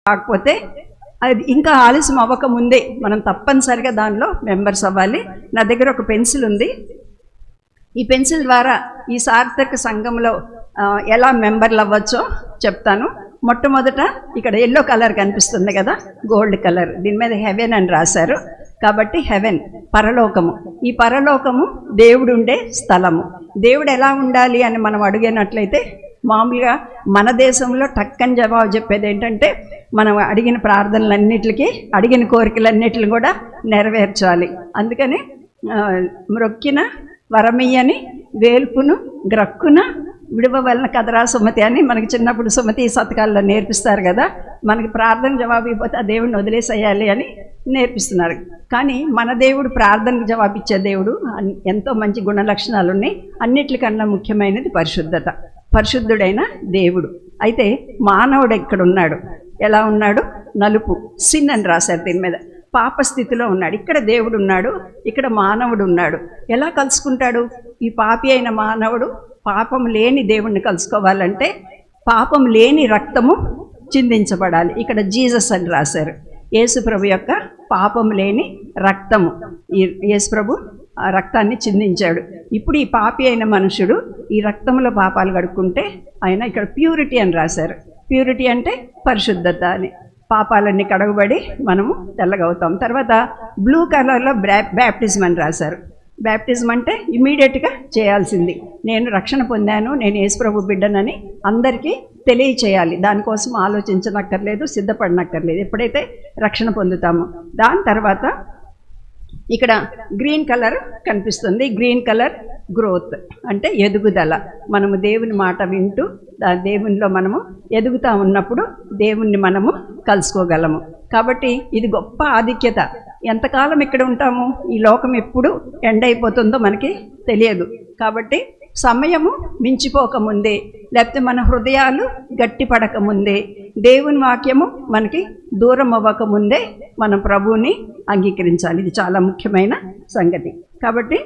కాకపోతే అది ఇంకా ఆలస్యం అవ్వక ముందే మనం తప్పనిసరిగా దానిలో మెంబర్స్ అవ్వాలి. నా దగ్గర ఒక పెన్సిల్ ఉంది. ఈ పెన్సిల్ ద్వారా ఈ సార్థక సంఘంలో ఎలా మెంబర్లు అవ్వచ్చో చెప్తాను. మొట్టమొదట ఇక్కడ ఎల్లో కలర్ కనిపిస్తుంది కదా, గోల్డ్ కలర్, దీని మీద హెవెన్ అని రాశారు. కాబట్టి హెవెన్ పరలోకము. ఈ పరలోకము దేవుడు ఉండే స్థలము. దేవుడు ఎలా ఉండాలి అని మనం అడిగినట్లయితే మామూలుగా మన దేశంలో టక్కని జవాబు చెప్పేది ఏంటంటే మనం అడిగిన ప్రార్థనలన్నిటికీ, అడిగిన కోరికలన్నిటిని కూడా నెరవేర్చాలి. అందుకని మ్రొక్కిన వరమియ్యని వేల్పును గ్రక్కున విడవవలన కదరా సుమతి అని మనకి చిన్నప్పుడు సుమతి శతకాల్లో నేర్పిస్తారు కదా. మనకి ప్రార్థన జవాబు ఇవ్వకపోతే ఆ దేవుడిని వదిలేసేయాలి అని నేర్పిస్తున్నారు. కానీ మన దేవుడు ప్రార్థనకు జవాబిచ్చే దేవుడు. ఎంతో మంచి గుణ లక్షణాలు ఉన్నాయి. అన్నిటికన్నా ముఖ్యమైనది పరిశుద్ధత. పరిశుద్ధుడైన దేవుడు. అయితే మానవుడు ఎక్కడున్నాడు, ఎలా ఉన్నాడు? నలుపు, సిన్ అని రాశారు దీని మీద. పాపస్థితిలో ఉన్నాడు. ఇక్కడ దేవుడు ఉన్నాడు, ఇక్కడ మానవుడు ఉన్నాడు. ఎలా కలుసుకుంటాడు? ఈ పాపి అయిన మానవుడు పాపం లేని దేవుణ్ణి కలుసుకోవాలంటే పాపం లేని రక్తము చిందించబడాలి. ఇక్కడ జీసస్ అని రాశారు. యేసు ప్రభు యొక్క పాపం లేని రక్తము. యేసు ప్రభు ఆ రక్తాన్ని చిందించాడు. ఇప్పుడు ఈ పాపి అయిన మనుషుడు ఈ రక్తంలో పాపాలు కడుక్కుంటే ఆయన ఇక్కడ ప్యూరిటీ అని రాశారు. ప్యూరిటీ అంటే పరిశుద్ధత అని. పాపాలన్నీ కడగబడి మనము తెల్లగవుతాం. తర్వాత బ్లూ కలర్లో బ్యాప్టిజం అని రాశారు. బ్యాప్టిజం అంటే ఇమీడియట్గా చేయాల్సింది. నేను రక్షణ పొందాను, నేను యేసుప్రభు బిడ్డనని అందరికీ తెలియచేయాలి. దానికోసం ఆలోచించనక్కర్లేదు, సిద్ధపడనక్కర్లేదు. ఎప్పుడైతే రక్షణ పొందుతామో దాని తర్వాత ఇక్కడ గ్రీన్ కలర్ కనిపిస్తుంది. గ్రీన్ కలర్ గ్రోత్ అంటే ఎదుగుదల. మనము దేవుని మాట వింటూ దేవునిలో మనము ఎదుగుతూ ఉన్నప్పుడు దేవుణ్ణి మనము కలుసుకోగలము. కాబట్టి ఇది గొప్ప ఆధిక్యత. ఎంతకాలం ఇక్కడ ఉంటాము? ఈ లోకం ఎప్పుడు ఎండ్ అయిపోతుందో మనకి తెలియదు. కాబట్టి సమయము మించిపోకముందే, లేకపోతే మన హృదయాలు గట్టిపడకముందే, దేవుని వాక్యము మనకి దూరం అవ్వకముందే మనం ప్రభువుని అంగీకరించాలి. ఇది చాలా ముఖ్యమైన సంగతి. కాబట్టి